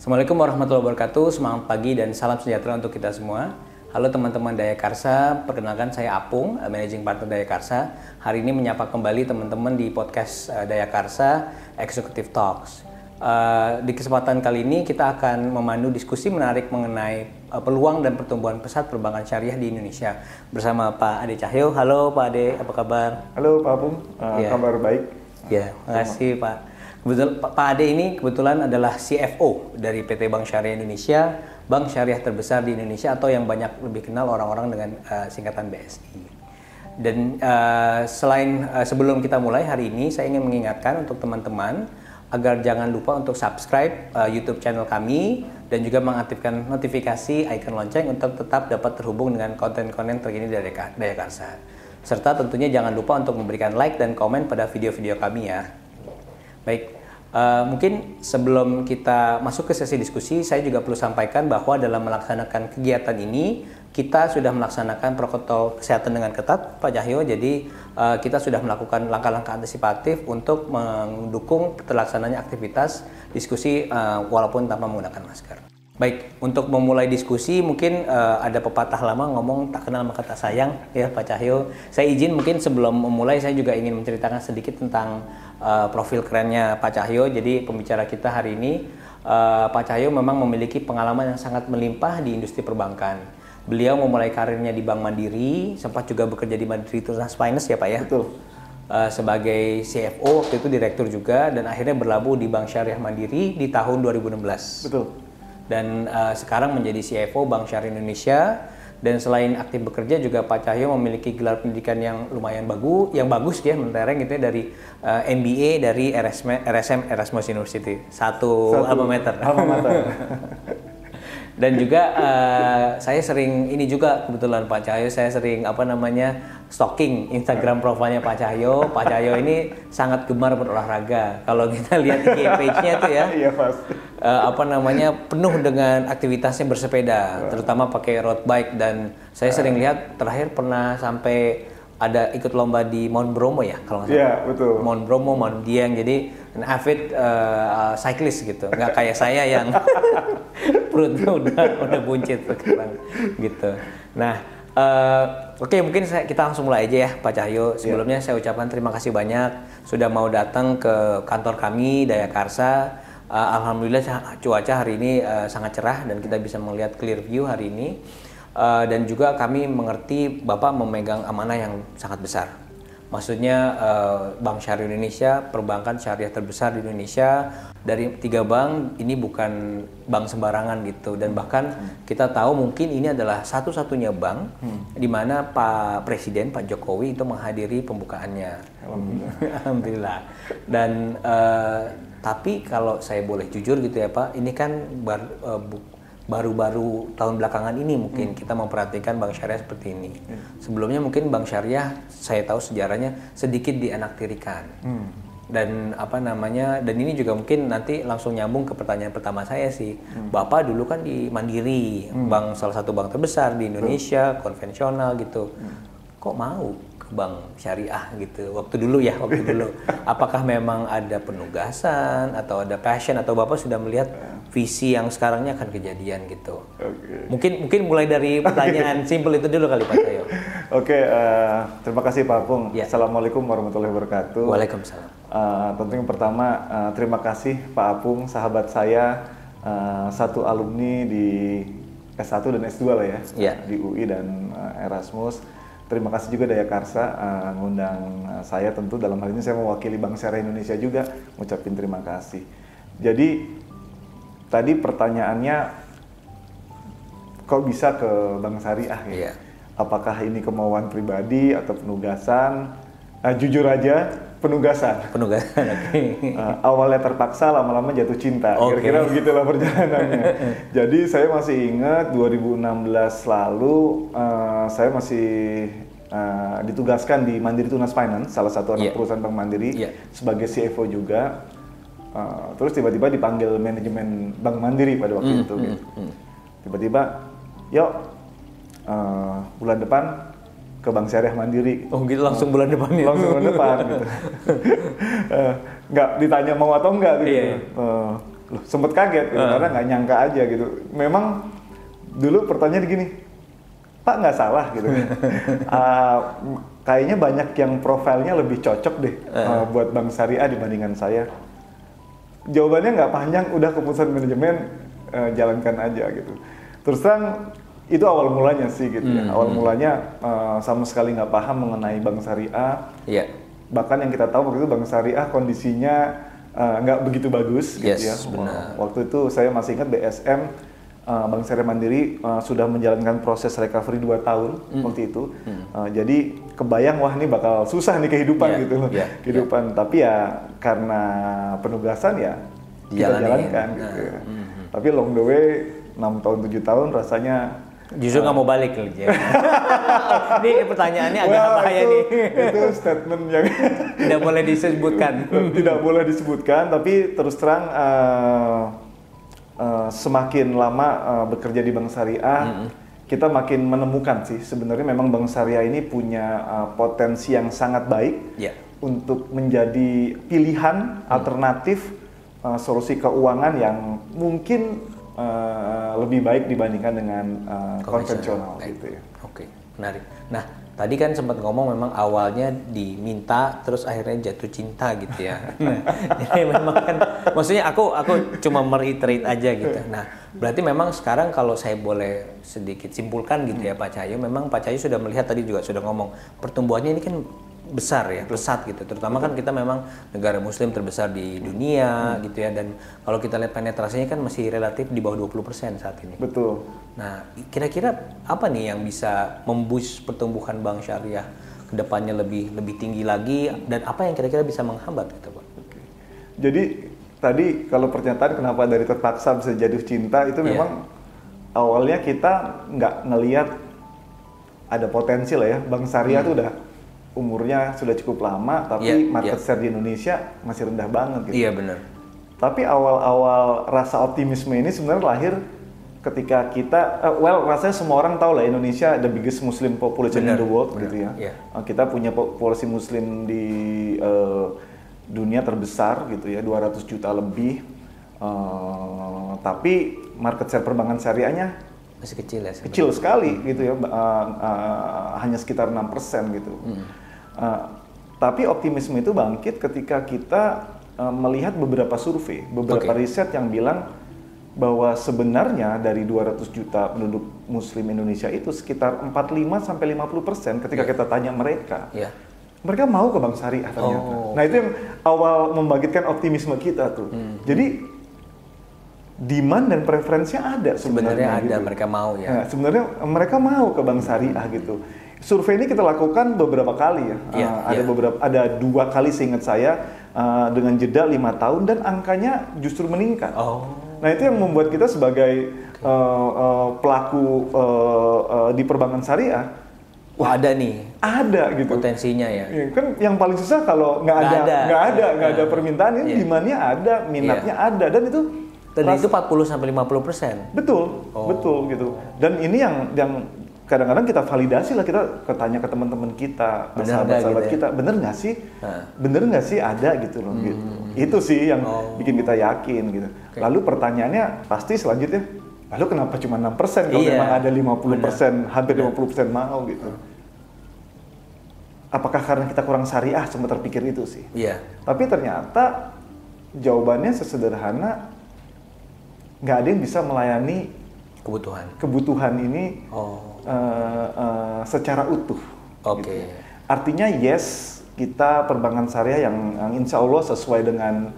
Assalamualaikum warahmatullahi wabarakatuh, semangat pagi dan salam sejahtera untuk kita semua. Halo teman-teman Daya Karsa, perkenalkan saya Apung, Managing Partner Daya Karsa. Hari ini menyapa kembali teman-teman di podcast Daya Karsa Executive Talks. Di kesempatan kali ini kita akan memandu diskusi menarik mengenai peluang dan pertumbuhan pesat perbankan syariah di Indonesia bersama Pak Ade Cahyo. Halo Pak Ade, apa kabar? Halo Pak Apung, kabar baik. Ya, makasih Pak. Kebetulan Pak Ade ini kebetulan adalah CFO dari PT Bank Syariah Indonesia, bank syariah terbesar di Indonesia atau yang banyak lebih kenal orang-orang dengan singkatan BSI. Dan sebelum kita mulai hari ini, saya ingin mengingatkan untuk teman-teman agar jangan lupa untuk subscribe YouTube channel kami dan juga mengaktifkan notifikasi icon lonceng untuk tetap dapat terhubung dengan konten-konten terkini dari Daya Karsa. Serta tentunya jangan lupa untuk memberikan like dan komen pada video-video kami ya. Baik, mungkin sebelum kita masuk ke sesi diskusi, saya juga perlu sampaikan bahwa dalam melaksanakan kegiatan ini, kita sudah melaksanakan protokol kesehatan dengan ketat, Pak Cahyo. Jadi, kita sudah melakukan langkah-langkah antisipatif untuk mendukung terlaksananya aktivitas diskusi walaupun tanpa menggunakan masker. Baik, untuk memulai diskusi mungkin ada pepatah lama ngomong tak kenal maka tak sayang ya Pak Cahyo. Saya izin mungkin sebelum memulai saya juga ingin menceritakan sedikit tentang profil kerennya Pak Cahyo. Jadi pembicara kita hari ini Pak Cahyo memang memiliki pengalaman yang sangat melimpah di industri perbankan. Beliau memulai karirnya di Bank Mandiri, sempat juga bekerja di Mandiri Tunas Finance ya Pak ya. Betul. Sebagai CFO waktu itu direktur juga dan akhirnya berlabuh di Bank Syariah Mandiri di tahun 2016. Betul. Dan sekarang menjadi CFO Bank Syariah Indonesia. Dan selain aktif bekerja juga Pak Cahyo memiliki gelar pendidikan yang lumayan bagus ya, mentereng gitu ya, dari MBA dari RSM Erasmus University, satu alma mater. Dan juga saya sering ini juga kebetulan Pak Cahyo, saya sering stalking Instagram profilnya Pak Cahyo. Pak Cahyo ini sangat gemar berolahraga. Kalau kita lihat IG page-nya tuh ya. Iya pasti. Penuh dengan aktivitasnya bersepeda, terutama pakai road bike, dan saya sering lihat terakhir pernah sampai ada ikut lomba di Mount Bromo ya kalau nggak salah. Iya betul. Mount Bromo, Mount Dieng, jadi an avid cyclist gitu, nggak kayak saya yang perutnya udah buncit sekarang gitu. Nah, oke, mungkin kita langsung mulai aja ya Pak Cahyo. Sebelumnya saya ucapkan terima kasih banyak sudah mau datang ke kantor kami Daya Karsa. Alhamdulillah cuaca hari ini sangat cerah dan kita bisa melihat clear view hari ini. Dan juga kami mengerti Bapak memegang amanah yang sangat besar. Maksudnya Bank Syariah Indonesia, perbankan syariah terbesar di Indonesia. Dari 3 bank, ini bukan bank sembarangan gitu. Dan bahkan kita tahu mungkin ini adalah satu-satunya bank di mana Pak Presiden, Pak Jokowi itu menghadiri pembukaannya. Alhamdulillah. Alhamdulillah. Dan tapi kalau saya boleh jujur gitu ya Pak, ini kan baru-baru tahun belakangan ini mungkin kita memperhatikan Bank Syariah seperti ini. Sebelumnya mungkin Bank Syariah saya tahu sejarahnya sedikit dianaktirikan. Dan dan ini juga mungkin nanti langsung nyambung ke pertanyaan pertama saya sih. Bapak dulu kan di Mandiri, salah satu bank terbesar di Indonesia, konvensional gitu. Kok mau ke Bank Syariah gitu? Waktu dulu. Apakah memang ada penugasan atau ada passion atau Bapak sudah melihat visi yang sekarangnya akan kejadian gitu? Mungkin mulai dari pertanyaan simpel itu dulu kali Pak Cahyo. Terima kasih Pak Apung. Ya. Assalamualaikum warahmatullahi wabarakatuh. Waalaikumsalam. Tentu yang pertama terima kasih Pak Apung, sahabat saya, satu alumni di S1 dan S2 lah ya, di UI dan Erasmus. Terima kasih juga Daya Karsa ngundang saya, tentu dalam hal ini saya mewakili Bank Syariah Indonesia juga ngucapin terima kasih. Jadi tadi pertanyaannya kok bisa ke Bank Syariah ya? Iya. Apakah ini kemauan pribadi atau penugasan? Jujur aja penugasan. Awalnya terpaksa, lama-lama jatuh cinta. Kira-kira begitulah perjalanannya. Jadi saya masih ingat 2016 lalu saya masih ditugaskan di Mandiri Tunas Finance, salah satu anak perusahaan Bank Mandiri, sebagai CFO juga. Terus tiba-tiba dipanggil manajemen Bank Mandiri pada waktu itu. Tiba-tiba, yuk bulan depan ke Bank Syariah Mandiri. Oh gitu, langsung bulan depan ya? Langsung bulan depan gitu. Nggak ditanya mau atau enggak gitu. Loh, sempet kaget gitu, karena nggak nyangka aja gitu. Memang dulu pertanyaan gini, Pak nggak salah gitu. Kayaknya banyak yang profilnya lebih cocok deh buat Bank Syariah dibandingkan saya. Jawabannya nggak panjang, udah keputusan manajemen, jalankan aja gitu. Terus terang itu awal mulanya sih gitu ya. Awal mulanya sama sekali nggak paham mengenai Bank Syariah. Iya. Bahkan yang kita tahu waktu itu Bank Syariah kondisinya nggak begitu bagus gitu ya. Benar. Waktu itu saya masih ingat BSM, Bank Syariah Mandiri sudah menjalankan proses recovery 2 tahun waktu itu. Jadi kebayang wah ini bakal susah nih kehidupan gitu loh. Kehidupan. Tapi ya karena penugasan ya kita jalankan gitu ya. Tapi along the way 6 tahun 7 tahun rasanya justru nggak mau balik lagi. Ini pertanyaannya agak bahaya nih. Itu statement yang tidak boleh disebutkan. Tidak boleh disebutkan, tapi terus terang semakin lama bekerja di Bank Syariah, kita makin menemukan sih sebenarnya memang Bank Syariah ini punya potensi yang sangat baik untuk menjadi pilihan alternatif solusi keuangan yang mungkin lebih baik dibandingkan dengan konvensional gitu ya. Oke, menarik. Nah, tadi kan sempat ngomong memang awalnya diminta terus akhirnya jatuh cinta gitu ya. Jadi memang kan maksudnya aku cuma mereiterate aja gitu. Nah, berarti memang sekarang kalau saya boleh sedikit simpulkan gitu ya Pak Cahyo, memang Pak Cahyo sudah melihat tadi juga sudah ngomong pertumbuhannya ini kan besar ya, pesat gitu. Terutama kan kita memang negara muslim terbesar di dunia gitu ya, dan kalau kita lihat penetrasinya kan masih relatif di bawah 20% saat ini. Betul. Nah, kira-kira apa nih yang bisa memboost pertumbuhan Bank Syariah ke depannya lebih tinggi lagi, dan apa yang kira-kira bisa menghambat gitu, Pak? Oke. Jadi tadi kalau pernyataan kenapa dari terpaksa bisa jatuh cinta itu memang awalnya kita nggak ngelihat ada potensi lah ya. Bank Syariah itu udah umurnya sudah cukup lama, tapi market share di Indonesia masih rendah banget gitu. Iya benar. Tapi awal-awal rasa optimisme ini sebenarnya lahir ketika kita, rasanya semua orang tahu lah Indonesia the biggest Muslim population in the world gitu ya. Kita punya populasi Muslim di dunia terbesar gitu ya, 200 juta lebih. Tapi market share perbankan syariahnya masih kecil ya? Kecil sekali gitu ya, hanya sekitar 6% gitu. Tapi optimisme itu bangkit ketika kita melihat beberapa survei, beberapa riset yang bilang bahwa sebenarnya dari 200 juta penduduk Muslim Indonesia itu sekitar 45-50% ketika kita tanya mereka, mereka mau ke Bank Syariah ternyata. Nah itu yang awal membangkitkan optimisme kita tuh. Jadi demand dan preferensinya ada sebenarnya ada, gitu. mereka mau ya. Nah, sebenarnya mereka mau ke Bank Syariah gitu. Survei ini kita lakukan beberapa kali ya. Ada 2 kali seingat saya dengan jeda 5 tahun dan angkanya justru meningkat. Nah itu yang membuat kita sebagai pelaku di perbankan syariah, wah ada nih. Ada gitu. Potensinya ya. Kan yang paling susah kalau nggak ada permintaan, ini demandnya ada, minatnya ada, dan itu. Dan itu 40-50%. Betul, betul gitu. Dan ini yang kadang-kadang kita validasi lah, kita tanya ke teman-teman kita, ke sahabat-sahabat kita, bener nggak sih? Bener nggak sih ada gitu loh gitu. Itu sih yang bikin kita yakin gitu. Lalu pertanyaannya pasti selanjutnya, lalu kenapa cuma 6% kalau memang ada 50%, hampir 50% mau gitu. Apakah karena kita kurang syariah? Sempat terpikir itu sih. Tapi ternyata jawabannya sesederhana, nggak ada yang bisa melayani kebutuhan ini secara utuh. Gitu. Artinya yes, kita perbankan syariah yang insya Allah sesuai dengan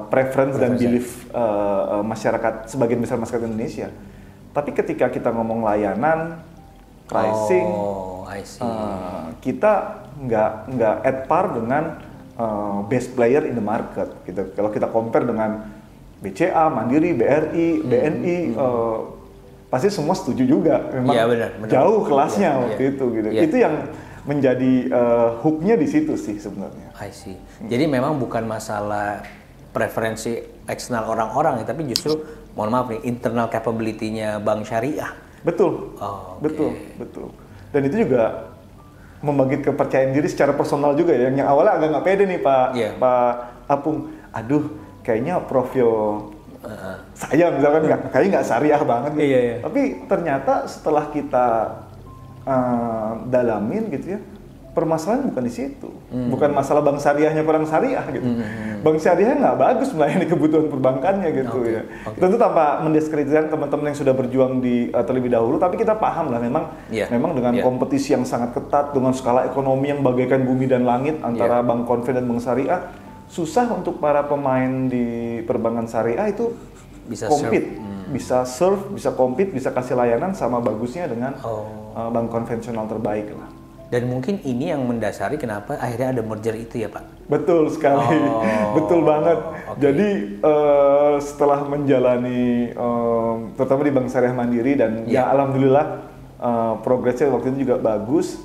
preference dan belief masyarakat, sebagian besar masyarakat Indonesia. Tapi ketika kita ngomong layanan, pricing, kita nggak at par dengan best player in the market. Gitu. Kalau kita compare dengan BCA, Mandiri, BRI, BNI, pasti semua setuju juga. Memang benar. Jauh kelasnya waktu itu gitu. Itu yang menjadi hook-nya di situ sih sebenarnya. I see. Jadi memang bukan masalah preferensi eksternal orang-orang, tapi justru mohon maaf nih, internal capability-nya Bank Syariah. Betul. Betul. Dan itu juga membangkit kepercayaan diri secara personal juga ya. Yang awalnya agak nggak pede nih Pak Apung. Aduh, kayaknya profil Saya misalkan kayaknya nggak syariah banget gitu. Iya, iya. Tapi ternyata setelah kita dalamin gitu ya, permasalahan bukan di situ. Bukan masalah bank syariahnya kurang syariah gitu. Bank syariah nggak bagus melayani kebutuhan perbankannya gitu ya. Tentu tanpa mendiskreditkan teman-teman yang sudah berjuang di terlebih dahulu, tapi kita paham lah memang dengan kompetisi yang sangat ketat, dengan skala ekonomi yang bagaikan bumi dan langit antara bank konven dan bank syariah, susah untuk para pemain di perbankan syariah itu bisa compete, bisa serve, bisa compete, bisa kasih layanan sama bagusnya dengan bank konvensional terbaik lah. Dan mungkin ini yang mendasari kenapa akhirnya ada merger itu ya Pak? Betul sekali, betul banget. Jadi setelah menjalani, terutama di Bank Syariah Mandiri dan ya alhamdulillah progresnya waktu itu juga bagus.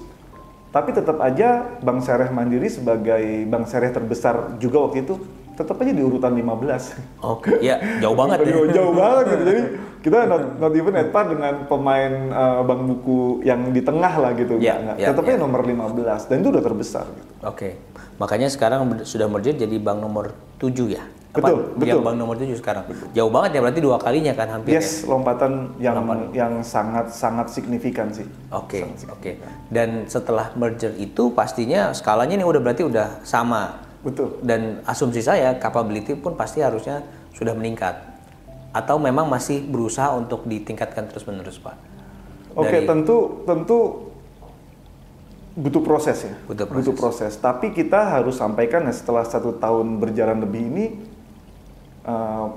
Tapi tetap aja Bank Syariah Mandiri sebagai bank syariah terbesar juga waktu itu tetap aja di urutan 15. Oke, ya jauh banget ya. Jauh banget gitu. Jadi kita not even at par dengan pemain bank buku yang di tengah lah gitu. Tetap aja nomor 15 dan itu udah terbesar gitu. Oke. Makanya sekarang sudah merger jadi bank nomor 7 ya. Betul. Bank nomor 7 sekarang. Jauh banget ya, berarti 2 kalinya kan hampir. Yes, lompatan yang sangat signifikan sih. Oke. Dan setelah merger itu pastinya skalanya ini berarti udah sama. Betul. Dan asumsi saya capability pun pasti harusnya sudah meningkat. Atau memang masih berusaha untuk ditingkatkan terus-menerus, Pak? Oke, tentu butuh proses ya. Butuh proses. Tapi kita harus sampaikan ya, setelah 1 tahun berjalan lebih ini,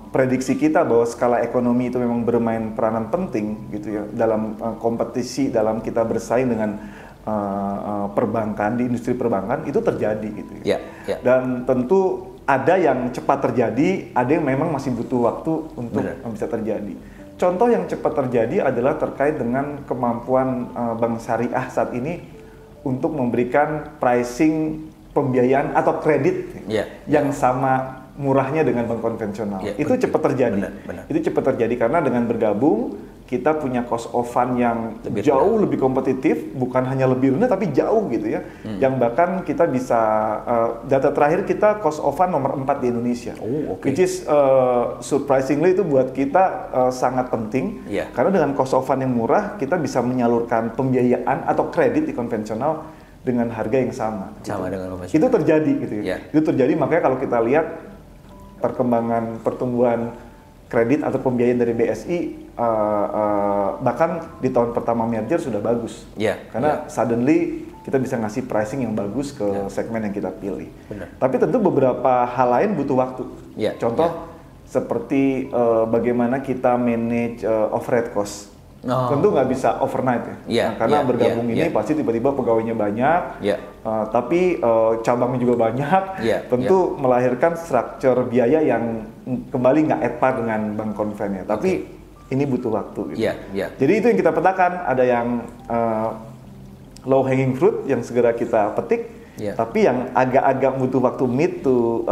prediksi kita bahwa skala ekonomi itu memang bermain peranan penting gitu ya dalam kompetisi, dalam kita bersaing dengan perbankan, di industri perbankan itu terjadi gitu ya. Dan tentu ada yang cepat terjadi, ada yang memang masih butuh waktu untuk bisa terjadi. Contoh yang cepat terjadi adalah terkait dengan kemampuan bank syariah saat ini untuk memberikan pricing pembiayaan atau kredit yang sama murahnya dengan bank konvensional. Itu cepat terjadi. Itu cepat terjadi karena dengan bergabung kita punya cost of fund yang jauh lebih kompetitif, bukan hanya lebih rendah tapi jauh gitu ya. Yang bahkan kita bisa data terakhir kita cost of fund nomor 4 di Indonesia. Which is surprisingly itu buat kita sangat penting karena dengan cost of fund yang murah kita bisa menyalurkan pembiayaan atau kredit di konvensional dengan harga yang sama. Dengan konvensional. Itu terjadi gitu ya. Itu terjadi, makanya kalau kita lihat perkembangan pertumbuhan kredit atau pembiayaan dari BSI bahkan di tahun pertama merger sudah bagus. Karena suddenly kita bisa ngasih pricing yang bagus ke segmen yang kita pilih. Tapi tentu beberapa hal lain butuh waktu. Contoh seperti bagaimana kita manage overhead cost. Tentu nggak bisa overnight ya. Karena bergabung ini pasti tiba-tiba pegawainya banyak, tapi cabangnya juga banyak. Tentu melahirkan struktur biaya yang kembali nggak at par dengan bank konvennya. Tapi ini butuh waktu. Gitu. Jadi itu yang kita petakan. Ada yang low hanging fruit yang segera kita petik, tapi yang agak-agak butuh waktu mid to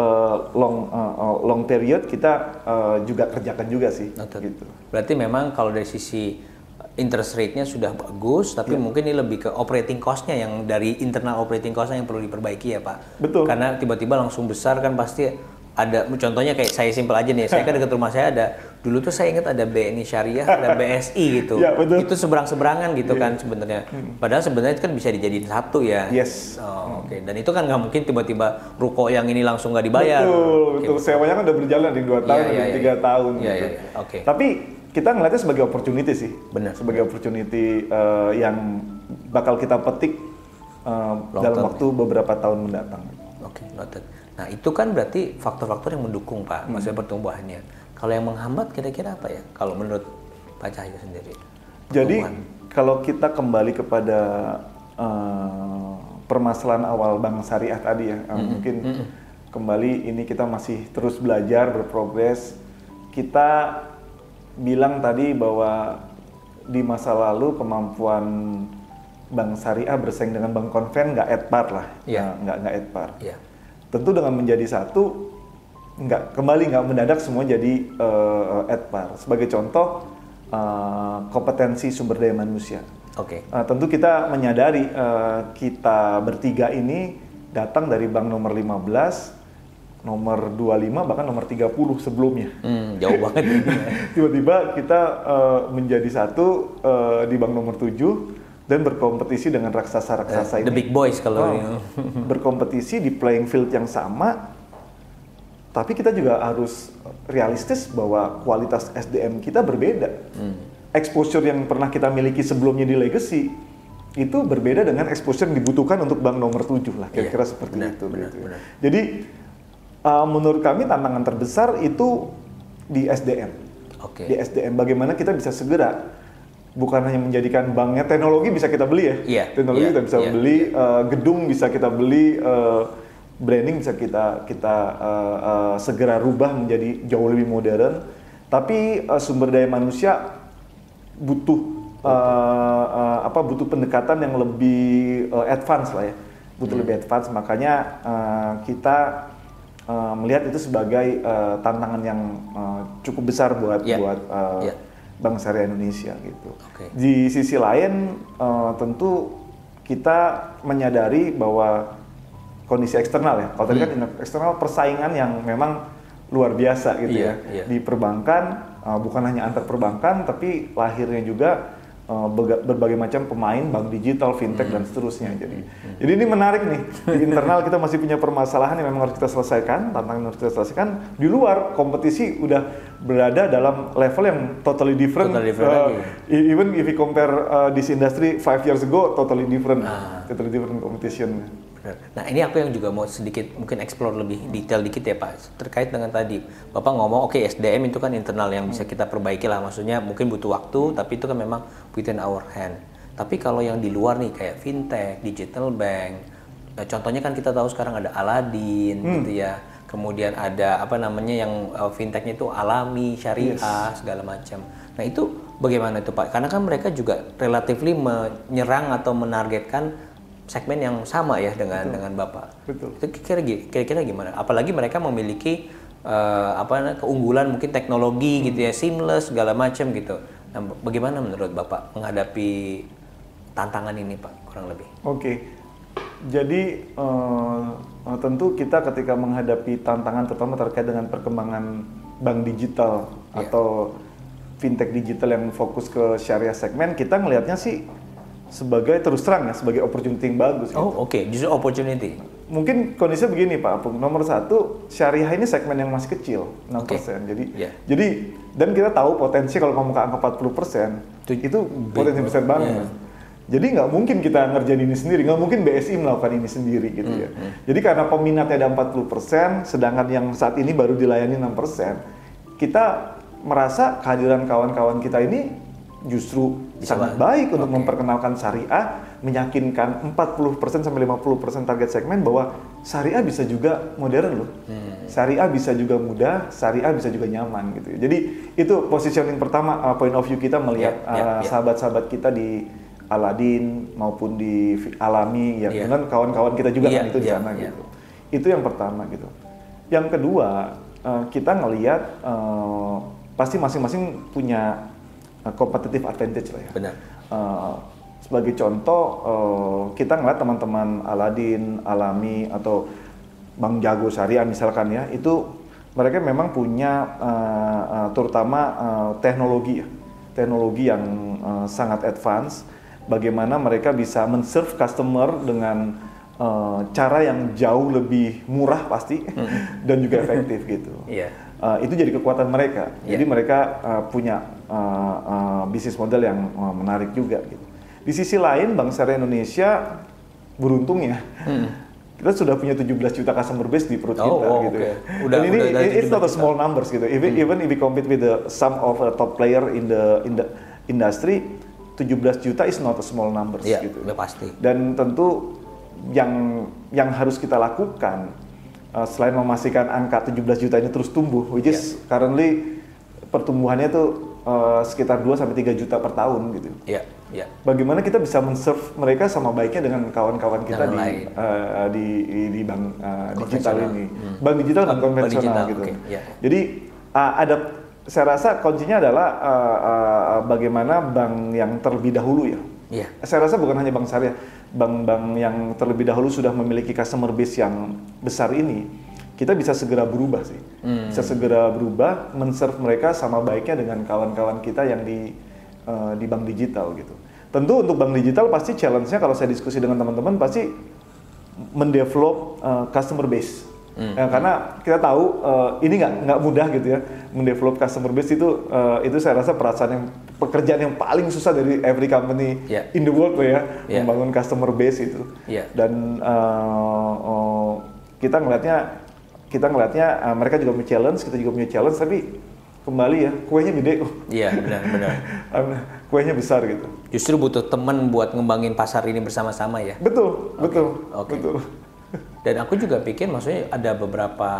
long period kita juga kerjakan juga sih. Gitu. Berarti memang kalau dari sisi interest rate-nya sudah bagus, tapi mungkin ini lebih ke operating cost-nya yang dari internal operating cost-nya yang perlu diperbaiki ya Pak. Betul. Karena tiba-tiba langsung besar kan pasti ada, contohnya kayak saya simpel aja nih, saya kan dekat rumah saya ada, dulu tuh saya ingat ada BNI Syariah, ada BSI gitu. Itu seberang-seberangan gitu kan sebenarnya. Padahal sebenarnya itu kan bisa dijadiin satu ya. Dan itu kan nggak mungkin tiba-tiba ruko yang ini langsung nggak dibayar. Betul. Sewanya kan udah berjalan di 2 tahun, di 3 tahun. Tapi kita ngeliatnya sebagai opportunity sih. Sebagai opportunity yang bakal kita petik dalam waktu beberapa tahun mendatang. Noted. Nah itu kan berarti faktor-faktor yang mendukung Pak, maksudnya pertumbuhannya. Kalau yang menghambat kira-kira apa ya? Kalau menurut Pak Cahyo sendiri. Jadi kalau kita kembali kepada permasalahan awal bank syariah tadi ya, mungkin kembali ini kita masih terus belajar, berprogres. Kita bilang tadi bahwa di masa lalu kemampuan bank syariah bersaing dengan bank konven nggak at par lah, nggak at par. Tentu dengan menjadi satu, nggak mendadak semua jadi at par. Sebagai contoh, kompetensi sumber daya manusia. Tentu kita menyadari kita bertiga ini datang dari bank nomor 15, nomor 25 bahkan nomor 30 sebelumnya. Jauh banget ini. Tiba-tiba kita menjadi satu di bank nomor 7 dan berkompetisi dengan raksasa-raksasa ini. The big boys kalau ini. Berkompetisi di playing field yang sama, tapi kita juga harus realistis bahwa kualitas SDM kita berbeda. Exposure yang pernah kita miliki sebelumnya di legacy itu berbeda dengan exposure yang dibutuhkan untuk bank nomor 7 lah, kira-kira seperti itu. Benar. Jadi menurut kami tantangan terbesar itu di SDM. Di SDM bagaimana kita bisa segera bukan hanya menjadikan banknya, teknologi bisa kita beli ya. Teknologi kita bisa beli, gedung bisa kita beli, branding bisa kita segera rubah menjadi jauh lebih modern. Tapi sumber daya manusia butuh butuh pendekatan yang lebih advance lah ya. Butuh lebih advance, makanya kita melihat itu sebagai tantangan yang cukup besar buat Bank Syariah Indonesia gitu. Di sisi lain tentu kita menyadari bahwa kondisi eksternal ya. Kalau tadi kan eksternal persaingan yang memang luar biasa gitu di perbankan, bukan hanya antar perbankan tapi lahirnya juga berbagai macam pemain, bank digital, fintech dan seterusnya. Jadi ini menarik nih. Di internal kita masih punya permasalahan yang memang harus kita selesaikan, tantangan yang harus kita selesaikan. Di luar kompetisi udah berada dalam level yang totally different. Even if we compare this industry 5 years ago, totally different competition. Nah ini aku yang juga mau sedikit mungkin explore lebih detail dikit ya Pak, terkait dengan tadi Bapak ngomong SDM itu kan internal yang bisa kita perbaiki lah, maksudnya mungkin butuh waktu tapi itu kan memang within our hand. Tapi kalau yang di luar nih kayak fintech, digital bank, contohnya kan kita tahu sekarang ada Aladin gitu ya, kemudian ada yang fintechnya itu Alami, Syariah, segala macam. Nah itu bagaimana itu Pak? Karena kan mereka juga relatively menyerang atau menargetkan segmen yang sama ya dengan Bapak. Itu kira-kira gimana? Apalagi mereka memiliki keunggulan mungkin teknologi gitu ya, seamless segala macam gitu. Nah, bagaimana menurut Bapak menghadapi tantangan ini Pak kurang lebih? Jadi tentu kita ketika menghadapi tantangan terutama terkait dengan perkembangan bank digital atau fintech digital yang fokus ke syariah segmen, kita ngelihatnya sih sebagai terus terang ya, sebagai opportunity yang bagus. Justru opportunity. Mungkin kondisinya begini Pak Apung, nomor satu syariah ini segmen yang masih kecil, 6%. Jadi dan kita tahu potensi kalau ngomong ke angka 40%, itu potensi besar banget. Jadi nggak mungkin kita ngerjain ini sendiri, nggak mungkin BSI melakukan ini sendiri gitu ya. Jadi karena peminatnya ada 40%, sedangkan yang saat ini baru dilayani 6%, kita merasa kehadiran kawan-kawan kita ini justru sangat baik untuk memperkenalkan syariah, meyakinkan 40% sampai 50% target segmen bahwa syariah bisa juga modern loh. Syariah bisa juga mudah, syariah bisa juga nyaman gitu. Jadi itu positioning pertama, point of view kita melihat sahabat-sahabat kita di Aladin maupun di Alami dengan kawan-kawan kita juga kan itu di sana gitu. Itu yang pertama gitu. Yang kedua, kita ngelihat pasti masing-masing punya competitive advantage lah ya. Benar. Sebagai contoh, kita ngeliat teman-teman Aladin, Alami atau Bank Jago Syariah misalkan ya, itu mereka memang punya terutama teknologi yang sangat advance. Bagaimana mereka bisa men-serve customer dengan cara yang jauh lebih murah pasti dan juga efektif gitu. Itu jadi kekuatan mereka. Jadi mereka punya bisnis model yang menarik juga gitu. Di sisi lain Bank Syariah Indonesia beruntung ya. Kita sudah punya 17 juta customer base di perut kita gitu ya. Dan ini it's not a small numbers gitu. Even if we compete with some of the top player in the industry, 17 juta is not a small numbers gitu. Pasti. Dan tentu yang harus kita lakukan selain memastikan angka 17 juta ini terus tumbuh, which is currently pertumbuhannya tuh sekitar 2-3 juta per tahun gitu. Bagaimana kita bisa men-serve mereka sama baiknya dengan kawan-kawan kita di bank digital ini. Bank digital dan konvensional gitu. Jadi saya rasa kuncinya adalah bagaimana bank yang terlebih dahulu ya. Saya rasa bukan hanya bank syariah, bank-bank yang terlebih dahulu sudah memiliki customer base yang besar ini, kita bisa segera berubah sih. Bisa segera berubah, men-serve mereka sama baiknya dengan kawan-kawan kita yang di bank digital gitu. Tentu untuk bank digital pasti challenge-nya kalau saya diskusi dengan teman-teman pasti mendevelop customer base. Karena kita tahu ini nggak mudah gitu ya, mendevelop customer base itu saya rasa pekerjaan yang paling susah dari every company in the world ya, membangun customer base itu. Dan kita ngelihatnya mereka juga punya challenge, kita juga punya challenge, tapi kembali ya kuenya gede kok. Iya benar. Kuenya besar gitu. Justru butuh teman buat ngembangin pasar ini bersama-sama ya. Betul. Dan aku juga pikir maksudnya ada beberapa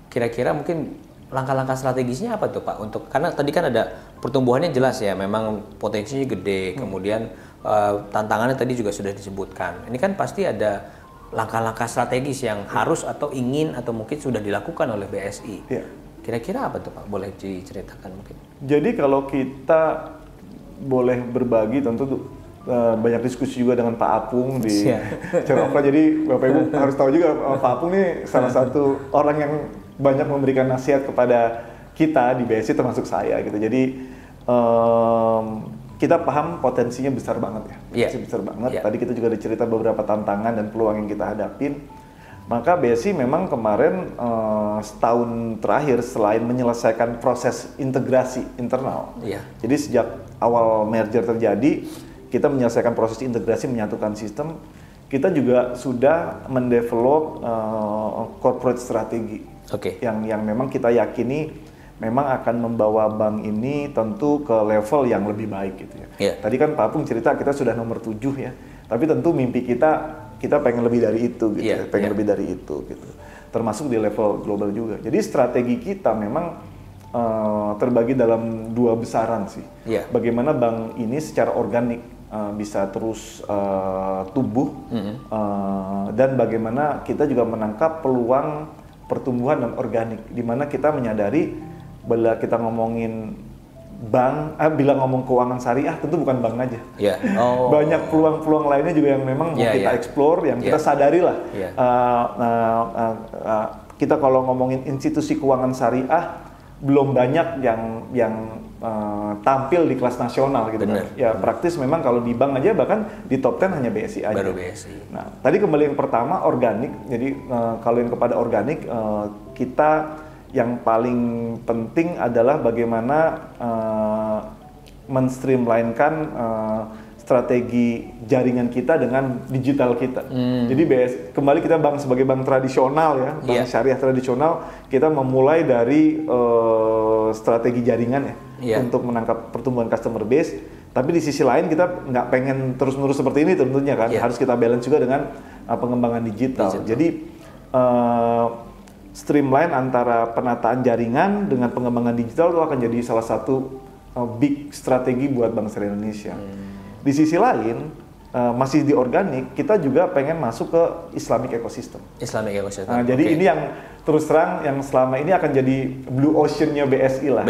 kira-kira mungkin langkah-langkah strategisnya apa tuh Pak untuk, karena tadi kan ada pertumbuhannya jelas ya, memang potensinya gede, kemudian tantangannya tadi juga sudah disebutkan. Ini kan pasti ada langkah-langkah strategis yang harus atau ingin atau mungkin sudah dilakukan oleh BSI. Kira-kira apa tuh Pak? Boleh diceritakan mungkin? Jadi kalau kita boleh berbagi tentu banyak diskusi juga dengan Pak Apung di Cerofra. Jadi Bapak Ibu harus tahu juga Pak Apung ini salah satu orang yang banyak memberikan nasihat kepada kita di BSI termasuk saya gitu. Jadi kita paham potensinya besar banget ya. Besar banget. Tadi kita juga dicerita beberapa tantangan dan peluang yang kita hadapin. Maka BSI memang kemarin setahun terakhir selain menyelesaikan proses integrasi internal. Jadi sejak awal merger terjadi, kita menyelesaikan proses integrasi, menyatukan sistem. Kita juga sudah mendevelop corporate strategi yang memang kita yakini memang akan membawa bank ini tentu ke level yang lebih baik gitu ya. Tadi kan Pak Apung cerita kita sudah nomor 7 ya. Tapi tentu mimpi kita pengen lebih dari itu gitu ya. Lebih dari itu gitu. Termasuk di level global juga. Jadi strategi kita memang terbagi dalam 2 besaran sih. Bagaimana bank ini secara organik bisa terus tumbuh dan bagaimana kita juga menangkap peluang pertumbuhan dan organik, di mana kita menyadari bila kita ngomongin bank, bila ngomong keuangan syariah tentu bukan bank aja. Banyak peluang-peluang lainnya juga yang memang mau kita explore, yang kita sadari lah. Kita kalau ngomongin institusi keuangan syariah belum banyak yang tampil di kelas nasional gitu kan. Praktis memang kalau di bank aja bahkan di top 10 hanya BSI aja. Baru BSI. Nah, tadi kembali yang pertama organik. Jadi kalau yang kepada organik kita yang paling penting adalah bagaimana men-streamline-kan strategi jaringan kita dengan digital kita. Jadi kembali kita bank sebagai bank tradisional ya, bank syariah tradisional, kita memulai dari strategi jaringan ya untuk menangkap pertumbuhan customer base. Tapi di sisi lain kita nggak pengen terus-menerus seperti ini tentunya kan, harus kita balance juga dengan pengembangan digital. Jadi streamline antara penataan jaringan dengan pengembangan digital itu akan jadi salah satu big strategi buat Bank Syariah Indonesia. Di sisi lain, masih di organik, kita juga pengen masuk ke Islamic ecosystem. Nah, jadi ini yang terus terang yang selama ini akan jadi blue ocean-nya BSI lah.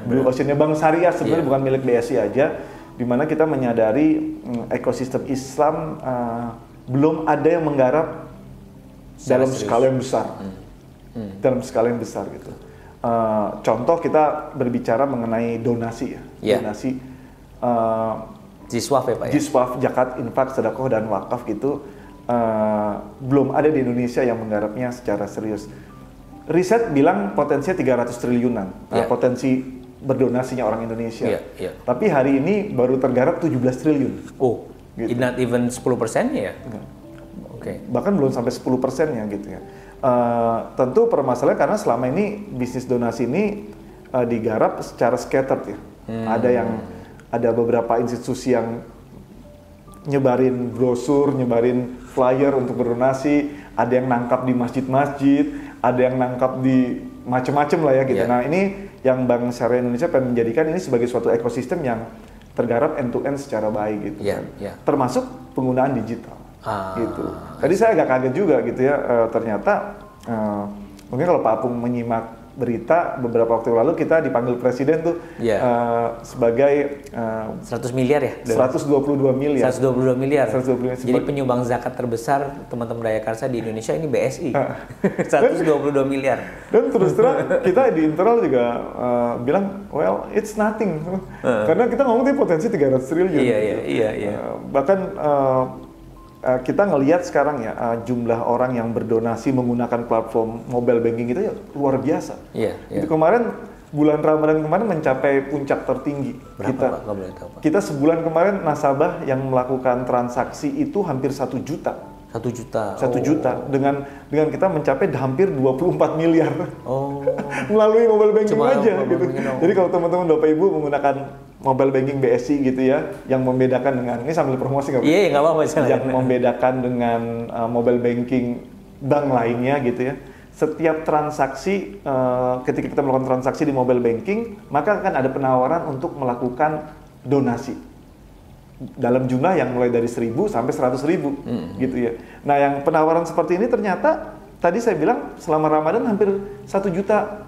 Blue ocean-nya Bank Syariah sebenarnya bukan milik BSI aja, di mana kita menyadari ekosistem Islam belum ada yang menggarap dalam skala yang besar. Dalam skala yang besar gitu. Contoh kita berbicara mengenai donasi ya. Donasi Jiswaf ya Pak ya? Jiswaf, zakat, infak, sedekah dan wakaf gitu belum ada di Indonesia yang menggarapnya secara serius. Riset bilang potensinya 300 triliunan potensi berdonasinya orang Indonesia. Tapi hari ini baru tergarap 17 triliun. Gitu. Not even 10% ya? Bahkan belum sampai 10%-nya gitu ya. Tentu permasalahan karena selama ini bisnis donasi ini digarap secara scattered ya. Ada beberapa institusi yang nyebarin brosur, nyebarin flyer untuk berdonasi, ada yang nangkap di masjid-masjid, ada yang nangkap di macam-macam lah ya gitu. Nah ini yang Bank Syariah Indonesia pengen menjadikan ini sebagai suatu ekosistem yang tergarap end-to-end secara baik gitu kan. Termasuk penggunaan digital gitu. Tadi saya agak kaget juga gitu ya, ternyata mungkin kalau Pak Apung menyimak berita beberapa waktu lalu kita dipanggil presiden tuh sebagai 100 miliar ya? 122 miliar. 122 miliar. 122 miliar. Jadi penyumbang zakat terbesar teman-teman Daya Karsa di Indonesia ini BSI. 122 miliar. Dan terus terang kita di internal juga bilang, well, it's nothing. Karena kita ngomongin potensi 300 triliun. Iya. Bahkan kita ngelihat sekarang ya jumlah orang yang berdonasi menggunakan platform mobile banking itu ya luar biasa. Itu kemarin bulan Ramadan kemarin mencapai puncak tertinggi. Berapa, kita sebulan kemarin nasabah yang melakukan transaksi itu hampir 1 juta. 1 juta. 1 juta dengan kita mencapai hampir 24 miliar. Melalui mobile banking aja gitu. Jadi kalau teman-teman Bapak Ibu menggunakan mobile banking BSI gitu ya, yang membedakan dengan ini sambil promosi nggak? Iya, nggak apa-apa. Yang membedakan dengan mobile banking bank lainnya gitu ya. Setiap transaksi, ketika kita melakukan transaksi di mobile banking, maka akan ada penawaran untuk melakukan donasi dalam jumlah yang mulai dari 1.000 sampai 100.000 gitu ya. Nah, yang penawaran seperti ini ternyata tadi saya bilang selama Ramadan hampir 1 juta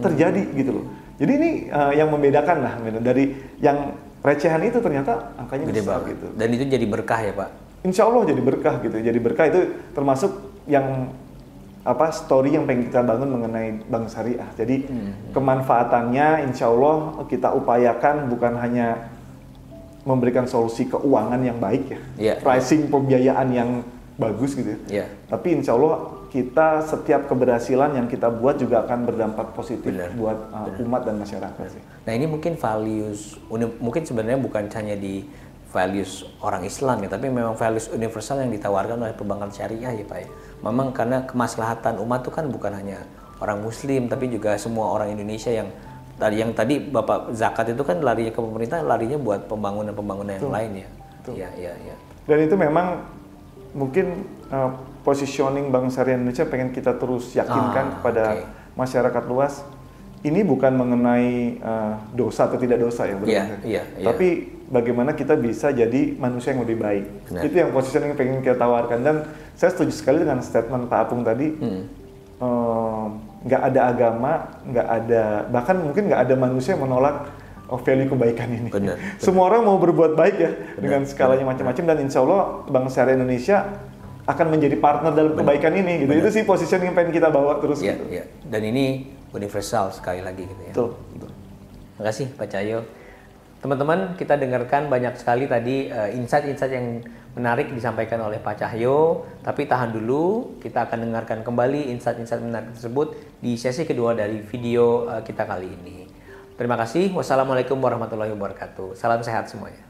terjadi gitu loh. Jadi ini yang membedakan lah dari yang recehan itu ternyata angkanya gede besar banget. gitu. Dan itu jadi berkah ya Pak? Insya Allah jadi berkah gitu. Jadi berkah itu termasuk yang story yang pengen kita bangun mengenai bank syariah. Jadi kemanfaatannya insya Allah kita upayakan bukan hanya memberikan solusi keuangan yang baik ya, pricing pembiayaan yang bagus gitu ya. Tapi insya Allah kita setiap keberhasilan yang kita buat juga akan berdampak positif buat umat dan masyarakat sih. Nah ini mungkin values, mungkin sebenarnya bukan hanya di values orang Islam ya, tapi memang values universal yang ditawarkan oleh perbankan syariah ya Pak ya. Memang karena kemaslahatan umat itu kan bukan hanya orang Muslim, tapi juga semua orang Indonesia yang tadi Bapak zakat itu kan larinya ke pemerintah, larinya buat pembangunan yang lain ya. Iya. Dan itu memang mungkin positioning Bank Syariah Indonesia pengen kita terus yakinkan kepada masyarakat luas. Ini bukan mengenai dosa atau tidak dosa ya, tapi bagaimana kita bisa jadi manusia yang lebih baik. Itu yang positioning yang pengen kita tawarkan. Dan saya setuju sekali dengan statement Pak Apung tadi. Nggak ada agama, bahkan mungkin nggak ada manusia yang menolak value kebaikan ini. Benar. Semua orang mau berbuat baik ya, dengan skalanya macam-macam, dan insya Allah Bank Syariah Indonesia akan menjadi partner dalam kebaikan ini. Gitu. Itu sih positioning yang pengen kita bawa terus. Gitu. Dan ini universal sekali lagi gitu ya. Betul. Terima kasih Pak Cahyo. Teman-teman, kita dengarkan banyak sekali tadi insight-insight yang menarik disampaikan oleh Pak Cahyo. Tapi tahan dulu, kita akan dengarkan kembali insight-insight menarik tersebut di sesi kedua dari video kita kali ini. Terima kasih. Wassalamualaikum warahmatullahi wabarakatuh. Salam sehat semuanya.